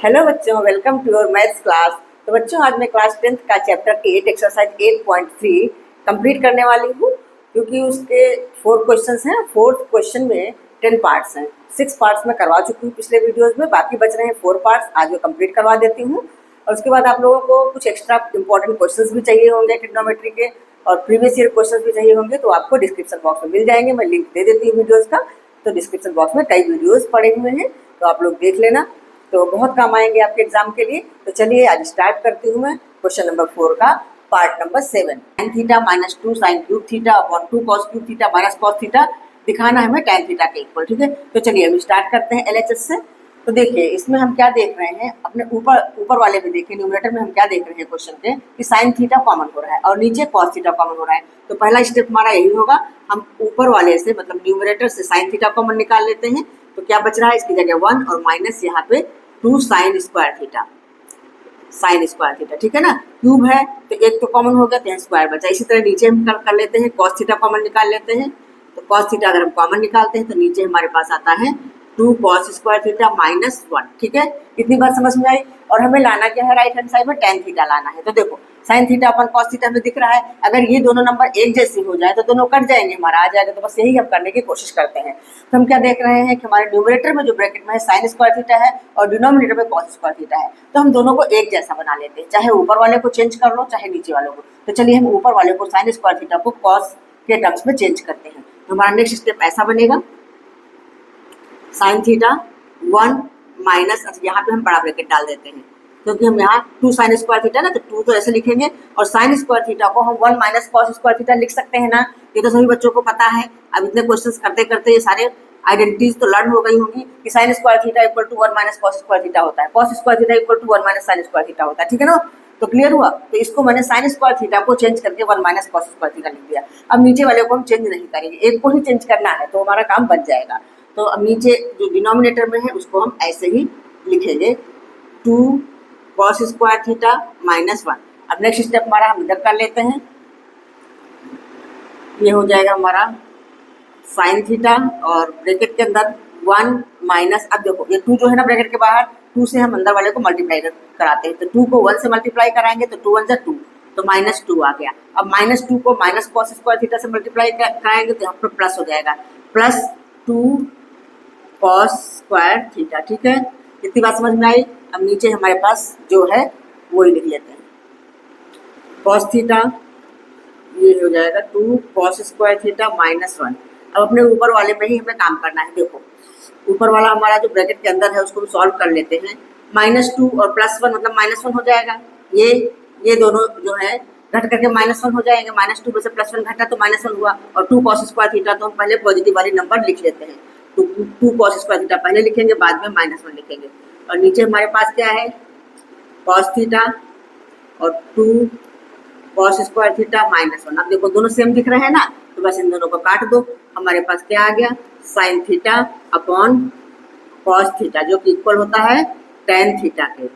Hello बच्चों, welcome to your maths class. तो बच्चों, आज मैं क्लास 10th का चैप्टर 8 एक्सरसाइज 8.3 कंप्लीट करने वाली हूँ, क्योंकि उसके 4 क्वेश्चंस हैं। 4th क्वेश्चन में 10 पार्ट्स हैं। 6 पार्ट्स में करवा चुकी हूँ पिछले वीडियोज़ में, बाकी बच रहे हैं 4 पार्ट्स। आज मैं कंप्लीट करवा देती हूँ। और उसके बाद आप लोगों को कुछ एक्स्ट्रा इंपॉर्टेंट क्वेश्चंस भी चाहिए होंगे ट्रिग्नोमेट्री के, और प्रीवियस ईयर क्वेश्चंस भी चाहिए होंगे, तो आपको डिस्क्रिप्शन बॉक्स में मिल जाएंगे। मैं लिंक दे देती हूँ वीडियोज़ का। तो डिस्क्रिप्शन बॉक्स में कई वीडियोज़ पड़े हुए हैं, तो आप लोग देख लेना, तो बहुत काम आएंगे आपके एग्जाम के लिए। तो चलिए आज स्टार्ट करती हूँ मैं क्वेश्चन नंबर 4 का part number 7। tan theta minus 2 sine cube theta upon 2 cos cube theta minus cos theta दिखाना है हमें tan थीटा के इक्वल। ठीक है, तो चलिए अभी स्टार्ट करते हैं LHS से। तो देखिए इसमें हम क्या देख रहे हैं, अपने ऊपर वाले में देखिए, न्यूमरेटर में हम क्या देख रहे हैं क्वेश्चन के कि साइन थीटा कॉमन हो रहा है और नीचे कॉस थीटा कॉमन हो रहा है। तो पहला स्टेप हमारा यही होगा, हम ऊपर वाले से मतलब न्यूमरेटर से साइन थीटा कॉमन निकाल लेते हैं। तो क्या बच रहा है, इसकी जगह 1 और माइनस यहाँ पे 2 sign square theta, sign square theta. ठीक है ना, क्यूब है तो एक तो कॉमन हो गया, तो यहाँ स्क्वायर बचा। इसी तरह नीचे हम कर लेते हैं, कॉस थीटा कॉमन निकाल लेते हैं। तो कॉस थीटा अगर हम कॉमन निकालते हैं तो नीचे हमारे पास आता है 2 कॉस स्क्वायर थीटा माइनस 1। ठीक है, इतनी बात समझ में आई। और हमें लाना क्या है, राइट हैंड साइड में tan थीटा लाना है। तो देखो साइन थीटा अपन कॉस थीटा में दिख रहा है, अगर ये दोनों नंबर एक जैसे हो जाए तो दोनों कट जाएंगे, हमारा आ जाएगा। तो बस यही हम करने की कोशिश करते हैं। तो हम क्या देख रहे हैं कि हमारे न्यूमरेटर में जो ब्रैकेट में है साइन स्क्वायर थीटा है और डिनोमिनेटर में कॉस स्क्वायर थीटा है, तो हम दोनों को एक जैसा बना लेते हैं, चाहे ऊपर वाले को चेंज कर लो चाहे नीचे वाले को। तो चलिए हम ऊपर वाले को साइन स्क्वायर थीटा को कॉस के टर्म्स में चेंज करते हैं। तो हमारा नेक्स्ट स्टेप ऐसा बनेगा, साइन थीटा 1 माइनस, यहाँ पे हम बड़ा ब्रैकेट डाल देते हैं क्योंकि हम यहाँ 2 साइन स्क्वायर थीटा ना, तो 2 तो ऐसे लिखेंगे और साइन स्क्वायर थीटा को हम 1 माइनस कॉस स्क्वायर थीटा लिख सकते हैं ना। ये तो सभी बच्चों को पता है। अब इतने क्वेश्चंस करते करते ये सारे आइडेंटिटीज तो लर्न हो गई होंगी कि sine square theta equal to 1 minus cos square theta होता है, cos square theta equal to 1 minus sine square theta होता है। ठीक है ना, तो क्लियर हुआ। तो इसको मैंने साइन स्क्वायर थीटा को चेंज करके 1 माइनस कॉस स्क्वायर थीटा लिख दिया। अब नीचे वाले को हम चेंज नहीं करेंगे, एक को ही चेंज करना है, तो हमारा काम बच जाएगा। तो अब नीचे जो डिनोमिनेटर में है उसको हम ऐसे ही लिखेंगे, 2 कॉस स्क्वायर थीटा माइनस 1। अब नेक्स्ट स्टेप हमारा हम इधर कर लेते हैं, ये हो जाएगा हमारा साइन थीटा और ब्रैकेट के अंदर 1 माइनस, अब देखो ये 2 जो है ना ब्रैकेट के बाहर, 2 से हम अंदर वाले को मल्टीप्लाई कराते हैं। तो 2 को 1 से मल्टीप्लाई कराएंगे तो 2 1 जा 2, तो माइनस 2 आ गया। अब माइनस 2 को माइनस कॉस स्क्वायर थीटा से मल्टीप्लाई कराएंगे तो यहाँ पर प्लस हो जाएगा, प्लस 2 कॉस स्क्वायर थीटा। ठीक है, इतनी बात समझ में आई। अब नीचे हमारे पास जो है वो ही लिख लेते हैं, कॉस थीटा, ये हो जाएगा 2 कॉस स्क्वायर थीटा माइनस 1। अब अपने ऊपर वाले में ही हमें काम करना है। देखो ऊपर वाला हमारा जो ब्रैकेट के अंदर है उसको हम सॉल्व कर लेते हैं। -2 और +1 मतलब -1 हो जाएगा। ये दोनों जो है घट करके -1 हो जाएंगे, -2 में से +1 घटा तो -1 हुआ। और 2 कॉस स्क्वायर थीटा तो हम पहले पॉजिटिव वाली नंबर लिख लेते हैं, तो 2 कॉस स्क्वायर थीटा पहले लिखेंगे, बाद में -1 लिखेंगे। और नीचे हमारे पास क्या है, कॉस थीटा और 2 कॉस स्क्वायर थीटा -1। अब देखो दोनों सेम दिख रहे हैं ना, तो बस इन दोनों को काट दो। हमारे पास क्या आ गया, sine theta upon cos theta, जो कि इक्वल होता है tan थीटा के।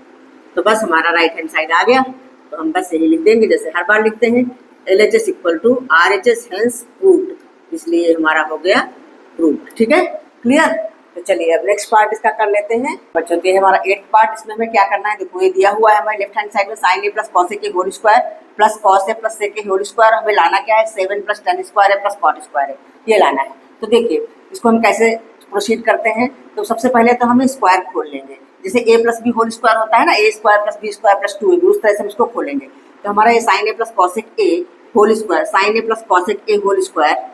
तो बस हमारा राइट हैंड साइड आ गया। तो हम बस यही लिख देंगे जैसे हर बार लिखते हैं, LHS equal to RHS hence proved, इसलिए हमारा हो गया प्रूव्ड। ठीक है, क्लियर। तो चलिए अब नेक्स्ट पार्ट इसका कर लेते हैं बच्चों के। हमारा 8th पार्ट, इसमें हमें क्या करना है, देखो ये दिया हुआ है हमारे लेफ्ट हैंड साइड में, sign a plus cos A के whole square plus cos A plus sec के होल स्क्वायर। हमें लाना क्या है, 7 प्लस tan स्क्वायर है प्लस कॉट स्क्वायर है, ये लाना है। तो देखिए इसको हम कैसे प्रोसीड करते हैं। तो सबसे पहले तो हम स्क्वायर खोल लेंगे, जैसे a plus b whole square होता है ना, a square plus B square plus 2ab, उस तरह से हम इसको खोलेंगे। तो हमारा ये sine a plus cosec a whole square, sine a plus cosec a whole square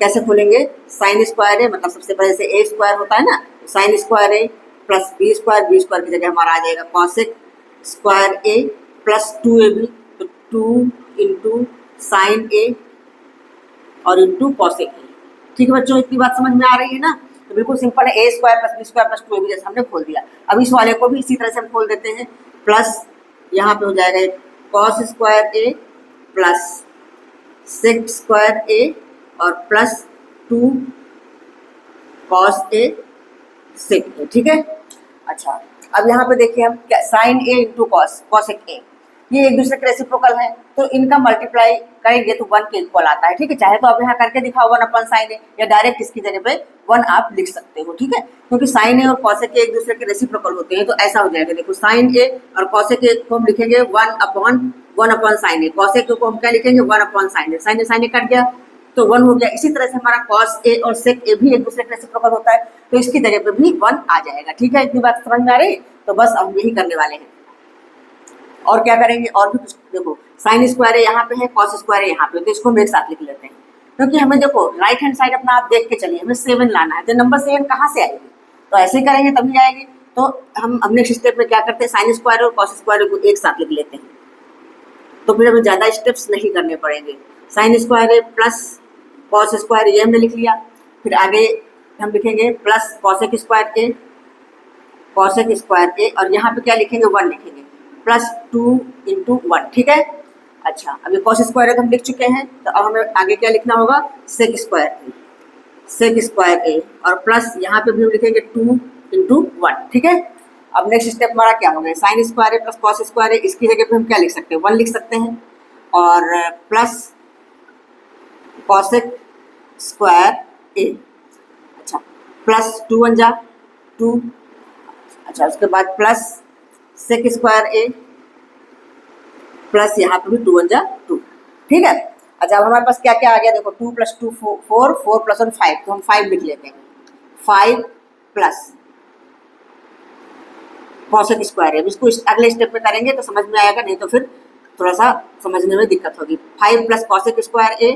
कैसे खोलेंगे, साइन स्क्वायर है मतलब सबसे पहले से ए स्क्वायर होता है ना, sign square A plus B square की जगह हमारा आ जाएगा cosec square A plus 2ab, तो 2 इंटू साइन ए और इंटू कॉसेक ए। ठीक है बच्चों, इतनी बात समझ में आ रही है ना। तो बिल्कुल सिंपल है, A square plus B square plus 2ab जैसे हमने खोल दिया। अब इस वाले को भी इसी तरह से हम खोल देते हैं, प्लस यहाँ पे हो जाएगा cos square A plus sec square A और प्लस 2 कॉस ए सेक ए। ठीक है, अच्छा अब यहाँ पे देखिए हम क्या, sine A into cosec a, ये एक दूसरे के रेसिप्रोकल है, तो इनका मल्टीप्लाई करेंगे तो 1 के इक्वल आता है, ठीक है। चाहे तो आप यहाँ करके दिखाओ 1 अपॉन साइन ए, या डायरेक्ट इसकी जगह पे 1 आप लिख सकते हो, ठीक है, क्योंकि साइन ए और कॉसेक ए एक दूसरे के रेसिप्रोकल होते हैं। तो ऐसा हो जाएगा, देखो साइन ए और कॉसेक ए को हम लिखेंगे 1 अपॉन साइन ए, कॉसेक ए को हम क्या लिखेंगे 1 अपॉन साइन ए, साइन ए कट गया तो 1 हो गया। इसी तरह से हमारा कॉस ए और सेक ए भी एक दूसरे के रेसिप्रोकल होता है, तो इसकी जगह पे भी 1 आ जाएगा, ठीक है। इतनी बात समझ में आ रही है? तो बस हम यही करने वाले हैं। और क्या करेंगे, और भी कुछ, देखो साइन स्क्वायर है यहाँ पे है, कॉस स्क्वायर है यहाँ पे, तो इसको हम एक साथ लिख लेते हैं, क्योंकि हमें देखो राइट हैंड साइड अपना आप देख के चलिए, हमें 7 लाना है, तो नंबर 7 कहाँ से आएगी, तो ऐसे ही करेंगे तभी आएगी। तो हम नेक्स्ट स्टेप में क्या करते हैं, साइन स्क्वायर और कॉस स्क्वायर को एक साथ लिख लेते हैं, तो फिर हमें ज़्यादा स्टेप्स नहीं करने पड़ेंगे। साइन स्क्वायर है प्लस कॉस स्क्वायर, ये हमने लिख लिया। फिर आगे हम लिखेंगे plus cosec square A, cosec square A, और यहाँ पे क्या लिखेंगे 1 लिखेंगे, प्लस 2 इंटू 1, ठीक है। अच्छा, अभी कॉस स्क्वायर है तो हम लिख चुके हैं, तो अब हमें आगे क्या लिखना होगा, सेक square A, sec square A, और प्लस यहाँ पे भी हम लिखेंगे 2 इंटू 1, ठीक है। अब नेक्स्ट स्टेप हमारा क्या हो गया, साइन स्क्वायर है प्लस कॉस स्क्वायर है, इसकी जगह पे हम क्या लिख सकते हैं 1 लिख सकते हैं, और प्लस कॉसेक स्क्वायर ए, अच्छा प्लस 2 1 जा 2, अच्छा उसके बाद plus sec square A, plus यहाँ पे भी 2 1 जा 2, ठीक है। अच्छा अब हमारे पास क्या क्या आ गया, देखो 2 + 2 4, 4 + 1 5, तो हम 5 लिख लेते हैं, 5 प्लस कॉसेक स्क्वायर है। इसको अगले स्टेप में करेंगे तो समझ में आएगा, नहीं तो फिर थोड़ा सा समझने में दिक्कत होगी। 5 plus cosec square A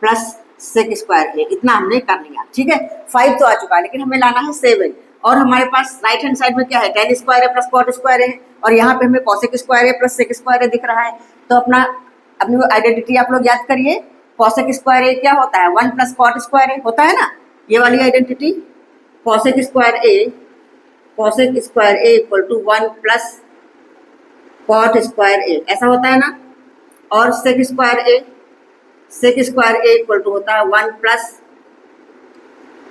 plus sec square ए, इतना हमने कर लिया, ठीक है। 5 तो आ चुका है, लेकिन हमें लाना है 7, और हमारे पास राइट हैंड साइड में क्या है, tan स्क्वायर है प्लस कॉट स्क्वायर है, और यहाँ पे हमें कॉसेक स्क्वायर है प्लस सेक स्क्वायर है दिख रहा है। तो अपनी वो आइडेंटिटी आप लोग याद करिए, कॉसेक स्क्वायर ए क्या होता है, 1 प्लस कॉट स्क्वायर ए होता है ना, ये वाली identity. Cosec square A equal to 1 plus cot square A, ऐसा होता है ना। और sec square A equal to होता है 1 प्लस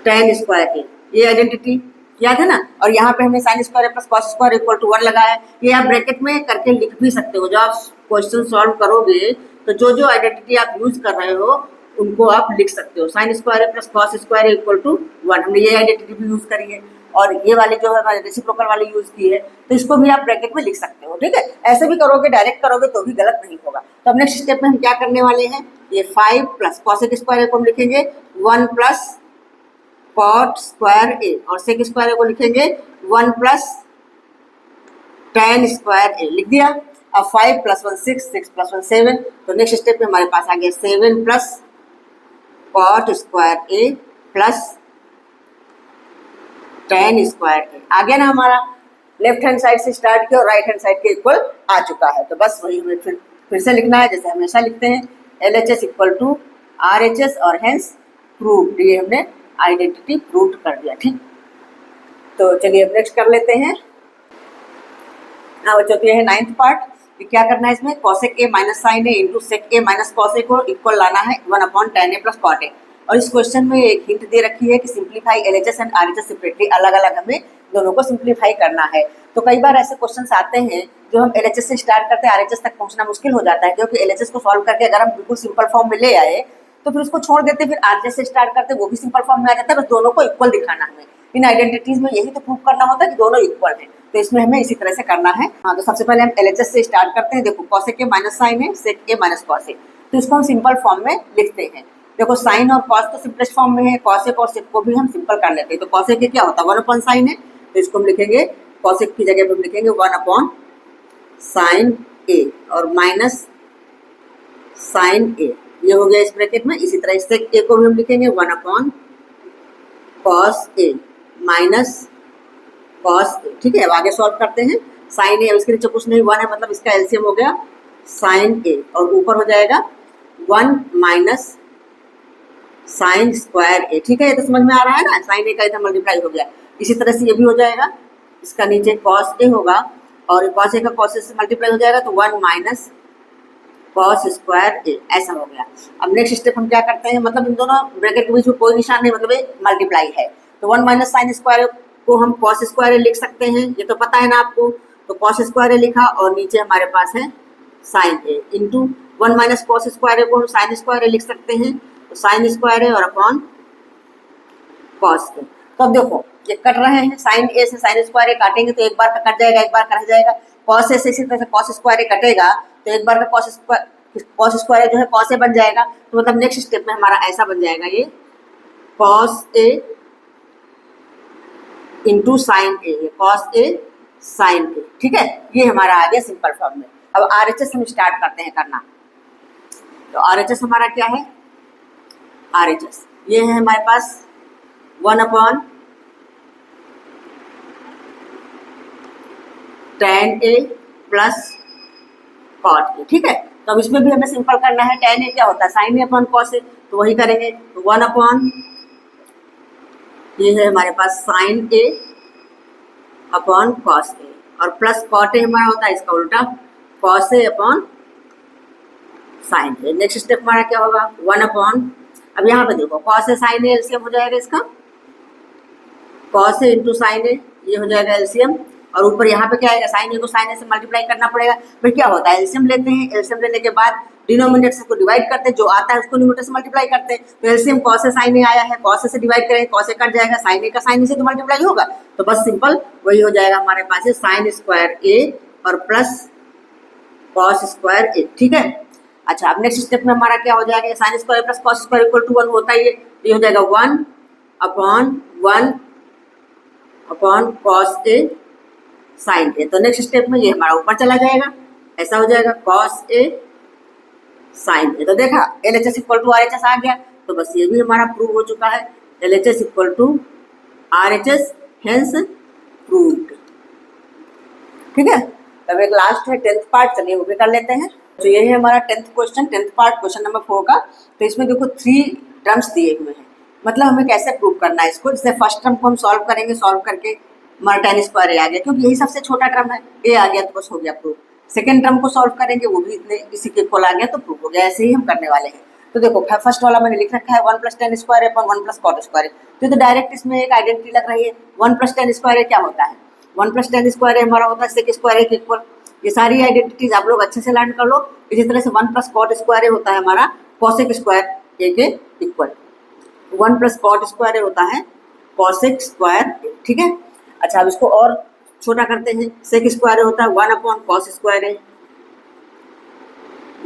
tan स्क्वायर ए, ये आइडेंटिटी याद है ना। और यहाँ पे हमने sine square plus cos square equal to 1 लगाया है, ये आप ब्रैकेट में करके लिख भी सकते हो। जब आप क्वेश्चन सॉल्व करोगे तो जो जो आइडेंटिटी आप यूज कर रहे हो उनको आप लिख सकते हो। Sine square plus cos square equal to 1, हमने ये आइडेंटिटी भी यूज करी है, और ये वाली जो है हमारे रेसिप्रोकल वाली यूज की है, तो इसको भी आप ब्रैकेट में लिख सकते हो, ठीक है। ऐसे भी करोगे, डायरेक्ट करोगे तो भी गलत नहीं होगा। तो अब नेक्स्ट स्टेप में हम क्या करने वाले हैं, ये 5 प्लस कॉसेक स्क्वायर को हम लिखेंगे 1 प्लस कॉट स्क्वायर ए, और सेक स्क्वायर को लिखेंगे 1 प्लस tan स्क्वायर ए, लिख दिया। अब 5 + 1 6, 6 + 1 7, तो नेक्स्ट स्टेप में हमारे पास आ गया 7 plus cot square A plus tan square ए। आ गया ना हमारा, लेफ्ट हैंड साइड से स्टार्ट किया और राइट हैंड साइड के इक्वल आ चुका है। तो बस वही हमें फिर से लिखना है जैसे हमेशा लिखते हैं, LHS इक्वल टू RHS, और हेंस प्रूव्ड, ये हमने आइडेंटिटी प्रूव कर दिया, ठीक। तो चलिए अब नेक्स्ट कर लेते हैं। बच्चों, तो ये है 9th पार्ट। क्या करना है इसमें, cosec A minus sin A into sec A minus cos A को इक्वल लाना है 1 अपॉन tan ए प्लस कॉट ए। और इस क्वेश्चन में एक हिंट दे रखी है कि simplify LHS and RHS separately, अलग अलग हमें दोनों को सिंप्लीफाई करना है। तो कई बार ऐसे क्वेश्चन आते हैं जो हम LHS से स्टार्ट करते हैं, RHS तक पहुंचना मुश्किल हो जाता है, क्योंकि LHS को सॉल्व करके अगर हम बिल्कुल सिंपल फॉर्म में ले आए तो फिर उसको छोड़ देते, फिर RHS से स्टार्ट करते, वो भी सिंपल फॉर्म में आ जाता है। बस दोनों को इक्वल दिखाना हमें, इन आइडेंटिटीज में यही तो प्रूव करना होता है कि दोनों इक्वल हैं। तो इसमें हमें इसी तरह से करना है। हाँ, तो सबसे पहले हम LHS से स्टार्ट करते हैं। देखो कॉसेक ए माइनस साइन है, सेक ए माइनस कॉस ए, तो इसको हम सिंपल फॉर्म में लिखते हैं। देखो साइन और कॉस तो सिंपलेस्ट फॉर्म में है, कॉसेक और सेक को भी हम सिंपल कर लेते हैं। तो कॉसेक ए क्या होता है 1 अपॉन साइन है, तो इसको हम लिखेंगे कॉसेक की जगह पे हम लिखेंगे 1 अपॉन साइन ए, और माइनस साइन ए, ये हो गया इस ब्रैकेट में। इसी तरह सेक ए को भी हम लिखेंगे 1 अपॉन कॉस ए माइनस कॉस ए, ठीक है। अब आगे सॉल्व करते हैं। साइन ए, अब इसके नीचे कुछ नहीं, 1 है, मतलब इसका एलसीएम हो गया साइन ए, और ऊपर हो जाएगा 1 माइनस साइन स्क्वायर ए, ठीक है। ये तो समझ में आ रहा है ना, साइन ए का इधर मल्टीप्लाई हो गया। इसी तरह से ये भी हो जाएगा, इसका नीचे कॉस ए होगा, और कॉस ए का कॉस ए से मल्टीप्लाई हो जाएगा, तो 1 माइनस कॉस स्क्वायर ए, ऐसा हो गया। अब नेक्स्ट स्टेप हम क्या करते हैं, मतलब इन दोनों ब्रैकेट के बीच में कोई निशान नहीं, मतलब ये मल्टीप्लाई है। तो 1 माइनस साइन स्क्वायर को हम कॉस स्क्वायर ए लिख सकते हैं, ये तो पता है ना आपको। तो कॉस स्क्वायर ए लिखा, और नीचे हमारे पास है साइन ए इंटू 1 माइनस कॉस स्क्वायर ए को हम साइन स्क्वायर ए लिख सकते हैं, तो साइन स्क्वायर ए और अपॉन कॉस ए। तो अब देखो ये कट रहे हैं, साइन ए से साइन स्क्वायर ए काटेंगे तो एक बार का कट जाएगा, एक बार का रह जाएगा। कॉस ए से इसी तरह से कॉस स्क्वायर ए कटेगा तो एक बार का कॉस स्क्वायर जो है कॉस ए बन जाएगा। तो मतलब नेक्स्ट स्टेप में हमारा ऐसा बन जाएगा ये cos a into sine A, cos A sign ए, ठीक है। ये हमारा आ गया सिंपल फॉर्म में। अब आरएचएस हम स्टार्ट करते हैं करना। तो आरएचएस हमारा क्या है, आरएचएस ये है हमारे पास 1 upon tan A plus cot a, ठीक है। तो अब इसमें भी हमें सिंपल करना है, tan ए क्या होता है sine a upon cos a, तो वही करेंगे। तो 1 अपॉन ये है हमारे पास sine a upon cos a और प्लस कॉट ए हमारा होता है इसका उल्टा cos a upon sine a. Next step हमारा क्या होगा 1 अपॉन, अब यहाँ पे देखो cos A sign a LCM हो जाएगा इसका, cos a into sine a ये हो जाएगा एलसीएम, और ऊपर यहाँ पे क्या आएगा साइन ए को साइन ए से मल्टीप्लाई करना पड़ेगा। फिर क्या होता है एलसीएम लेते हैं, एलसीएम लेने के बाद डिनोमिनेटर को डिवाइड करते हैं, जो आता है उसको न्यूमरेटर से मल्टीप्लाई करते हैं। तो एलसीएम कॉस ए साइन ए आया है, कॉस ए से डिवाइड करेंगे कॉस ए कट जाएगा, साइन ए का साइन ए से तो मल्टीप्लाई होगा, तो बस सिंपल वही हो जाएगा हमारे पास है साइन स्क्वायर ए और प्लस कॉस स्क्वायर ए, ठीक है। अच्छा अब नेक्स्ट स्टेप में हमारा क्या हो जाएगा sine square plus cos square equal to 1 होता है, ये हो जाएगा 1 upon cos A sign a. तो नेक्स्ट स्टेप में ये हमारा ऊपर चला जाएगा, ऐसा हो जाएगा कॉस ए साइन ए। तो देखा LHS इक्वल टू RHS आ गया, तो बस ये भी हमारा प्रूव हो चुका है, LHS equal to RHS hence proved, ठीक है। तब एक लास्ट है 10th पार्ट, चलिए वो भी कर लेते हैं। तो ये है हमारा 10th question, 10th part question number 4 का। तो इसमें देखो 3 टर्म्स दिए हुए हैं, मतलब हमें कैसे प्रूव करना है इसको। जैसे फर्स्ट टर्म को हम सॉल्व करेंगे, सॉल्व करके हमारा tan स्क्वायर ए आ गया, क्योंकि यही सबसे छोटा टर्म है, ए आ गया तो बस हो गया प्रूव। सेकेंड टर्म को सॉल्व करेंगे, वो भी इतने इसी के इक्वल आ गया तो प्रूव हो गया। ऐसे ही हम करने वाले हैं। तो देखो फर्स्ट वाला मैंने लिख रखा है 1 plus tan square upon 1 plus cot square. तो डायरेक्ट इसमें एक आइडेंटिटी लग रही है। 1 प्लस tan स्क्वायर क्या होता है, 1 प्लस tan स्क्वायर हमारा होता है सेक स्क्वायर के इक्वल। ये सारी आइडेंटिटीज आप लोग अच्छे से लर्न कर लो। इसी तरह से 1 प्लस कॉट स्क्वायर होता है हमारा कॉसेक स्क्वायर ए के इक्वल। 1 प्लस कॉट स्क्वायर होता है कॉसेक स्क्वायर, ठीक है। अच्छा अब इसको और छोटा करते हैं, सेक स्क्वायर होता है 1 अपॉन कॉस स्क्वायर है,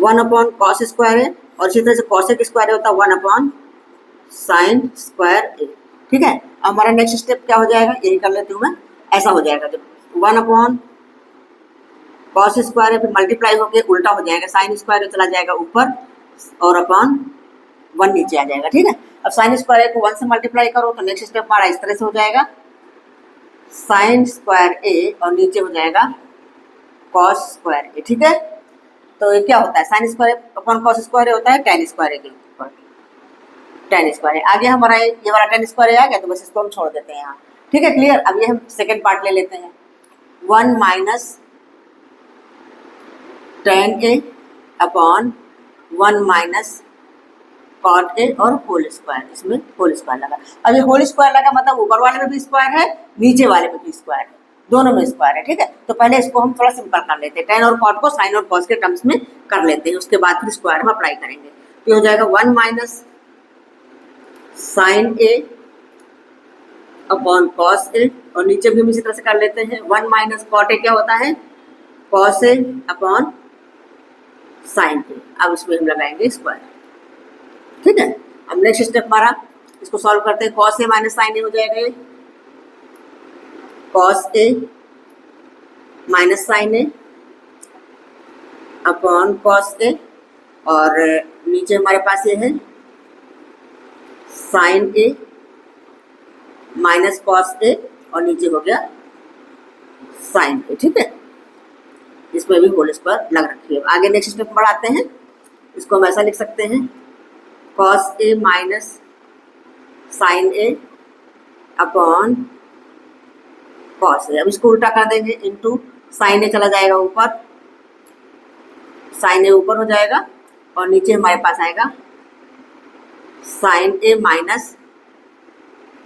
1 अपॉन कॉस स्क्वायर है, और इसी तरह से कॉसेक स्क्वायर होता है 1 अपॉन साइन स्क्वायर ए, ठीक है। हमारा नेक्स्ट स्टेप क्या हो जाएगा, यही कर लेती हूँ मैं। ऐसा हो जाएगा जब 1 अपॉन कॉस स्क्वायर है, फिर मल्टीप्लाई होकर उल्टा हो जाएगा, साइन स्क्वायर चला जाएगा ऊपर और अपॉन 1 नीचे आ जाएगा, ठीक है। अब साइन स्क्वायर को 1 से मल्टीप्लाई करो तो नेक्स्ट स्टेप हमारा इस तरह से हो जाएगा साइन स्क्वायर ए और नीचे हो जाएगा कॉस स्क्वायर ए, ठीक है। तो ये क्या होता है sine square upon cos square होता है tan स्क्वायर के ऊपर, tan स्क्वायर आगे हमारा ये वाला tan स्क्वायर आ गया, तो बस इसको हम छोड़ देते हैं यहाँ, ठीक है। क्लियर। अब ये हम सेकेंड पार्ट ले लेते हैं, 1 minus tan a upon 1 minus cot ए और होल स्क्वायर, इसमें होल स्क्वायर लगा। अब ये होल स्क्वायर लगा मतलब ऊपर वाले में भी स्क्वायर है, नीचे वाले में भी स्क्वायर है, दोनों में स्क्वायर है, ठीक है। तो पहले इसको हम थोड़ा सिंपल कर लेते हैं, tan और कॉट को साइन और कॉस के टर्म्स में कर लेते हैं, उसके बाद फिर स्क्वायर हम अप्लाई करेंगे। तो हो जाएगा 1 minus sin a upon cos a, और नीचे भी हम इसी तरह से कर लेते हैं 1 माइनस कॉट ए क्या होता है कॉस ए अपॉन साइन ए। अब इसमें हम लगाएंगे स्क्वायर, ठीक है। अब नेक्स्ट स्टेप हमारा इसको सॉल्व करते हैं, कॉस ए माइनस साइन ए हो जाएगा ये cos A minus sin a upon cos a, और नीचे हमारे पास ये है sine A minus cos a, और नीचे हो गया साइन ए, ठीक है। इसमें भी होल स्क्वायर लग रखी है। आगे नेक्स्ट स्टेप बढ़ाते हैं, इसको हम ऐसा लिख सकते हैं cos A minus sin a upon cos ए। अब इसको उल्टा कर देंगे, इंटू साइन ए चला जाएगा ऊपर, साइन ए ऊपर हो जाएगा, और नीचे हमारे पास आएगा साइन ए माइनस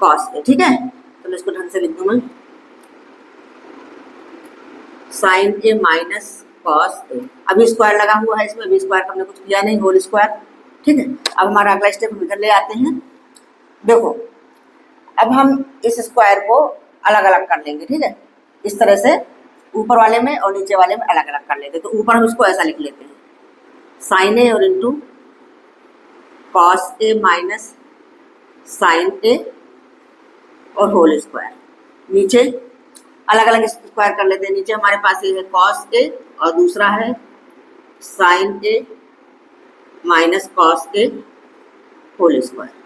कॉस ए, ठीक है। तो मैं इसको ढंग से लिख दूँ मैं, साइन ए माइनस कॉस ए। अभी स्क्वायर लगा हुआ है इसमें, अभी स्क्वायर का हमने कुछ किया नहीं, होल स्क्वायर। ठीक है, अब हमारा अगला स्टेप हम इधर ले आते हैं। देखो अब हम इस स्क्वायर को अलग अलग कर लेंगे। ठीक है, इस तरह से ऊपर वाले में और नीचे वाले में अलग अलग कर लेते हैं। तो ऊपर हम इसको ऐसा लिख लेते हैं, साइन ए और into cos A minus sin ए और होल स्क्वायर। नीचे अलग अलग स्क्वायर कर लेते हैं। नीचे हमारे पास ये है कॉस ए और दूसरा है sine A minus cos A whole square.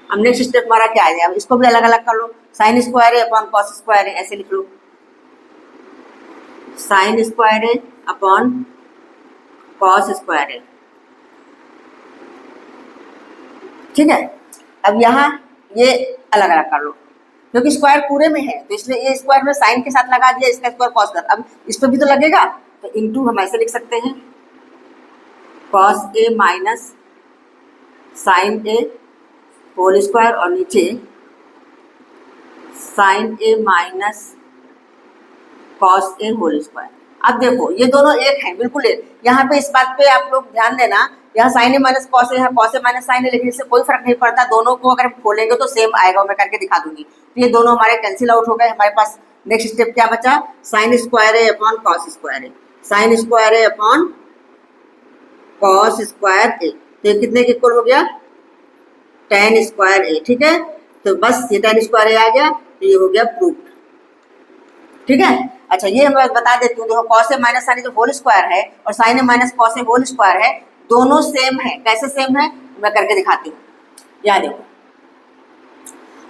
अब नेक्स्ट स्टेप हमारा क्या है, अब इसको भी अलग अलग कर लो। साइन स्क्वायर ए अपॉन कॉस स्क्वायर ए, ऐसे लिख लो, साइन स्क्वायर ए अपॉन कॉस स्क्वायर ए। ठीक है, अब यहाँ ये अलग अलग कर लो, क्योंकि स्क्वायर पूरे में है तो इसलिए ये स्क्वायर में साइन के साथ लगा दिया, इसका स्क्वायर कॉस कर। अब इस पर भी तो लगेगा, तो इंटू हम ऐसे लिख सकते हैं, cos A minus sin A whole square और नीचे sign A minus cos A whole square. अब देखो ये दोनों एक हैं, बिल्कुल एक। यहाँ पे इस बात पे आप लोग ध्यान देना, यहाँ साइन ए माइनस कॉस ए है, कॉस ए माइनस साइन ए, लेकिन इससे कोई फर्क नहीं पड़ता, दोनों को अगर खोलेंगे तो सेम आएगा। मैं करके दिखा दूंगी। तो ये दोनों हमारे कैंसिल आउट हो गए। हमारे पास नेक्स्ट स्टेप क्या बचा, sign square A upon cos square A, sin square A upon cos square ए। तो ये कितने के इक्वल हो गया, टेन स्क्वायर ए। ठीक है, तो बस ये टेन स्क्वायर ए आ गया, तो ये हो गया प्रूफ। ठीक है, अच्छा ये मैं बता देती हूँ, देखो कॉस ए माइनस साइन ए जो होल स्क्वायर है और sign A minus cos A whole square है, दोनों सेम है। कैसे सेम है, मैं करके दिखाती हूँ। यहाँ देखो,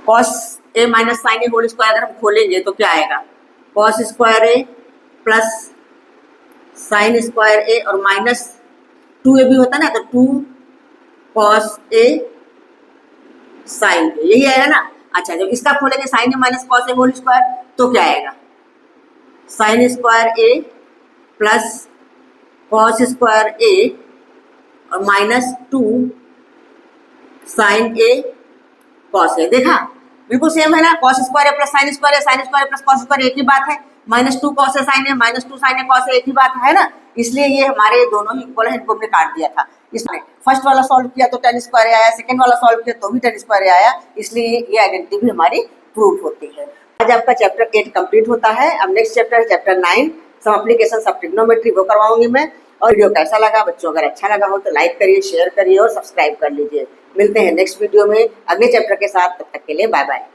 कॉस ए माइनस साइन ए होल स्क्वायर अगर हम खोलेंगे तो क्या आएगा, cos square A plus sin square A और माइनस 2a भी होता है ना, तो 2 कॉस ए साइन ए, यही आएगा ना। अच्छा जब इसका खोलेंगे sin A minus cos A whole square तो क्या आएगा, sin square A plus cos square A और minus 2 sin A cos A. देखा बिल्कुल सेम है ना, cos square A plus sin square A, sin square plus cos square एक ही बात है, minus 2 cos A sign A minus 2 sin A cos A एक ही बात है ना। इसलिए ये हमारे दोनों ही इक्वल है, इनको हमने काट दिया था। इसमें फर्स्ट वाला सॉल्व किया तो टेन स्क्वायर आया, सेकंड वाला सॉल्व किया तो भी टेन स्क्वायर आया, इसलिए ये आइडेंटिटी भी हमारी प्रूफ होती है। आज आपका चैप्टर 8 कंप्लीट होता है। अब नेक्स्ट चैप्टर है chapter 9 some application of trigonometry, वो करवाऊंगी मैं। और वीडियो कैसा लगा बच्चों, अगर अच्छा लगा हो तो लाइक करिए, शेयर करिए और सब्सक्राइब कर लीजिए। मिलते हैं नेक्स्ट वीडियो में अगले चैप्टर के साथ, तब तक के लिए बाय बाय।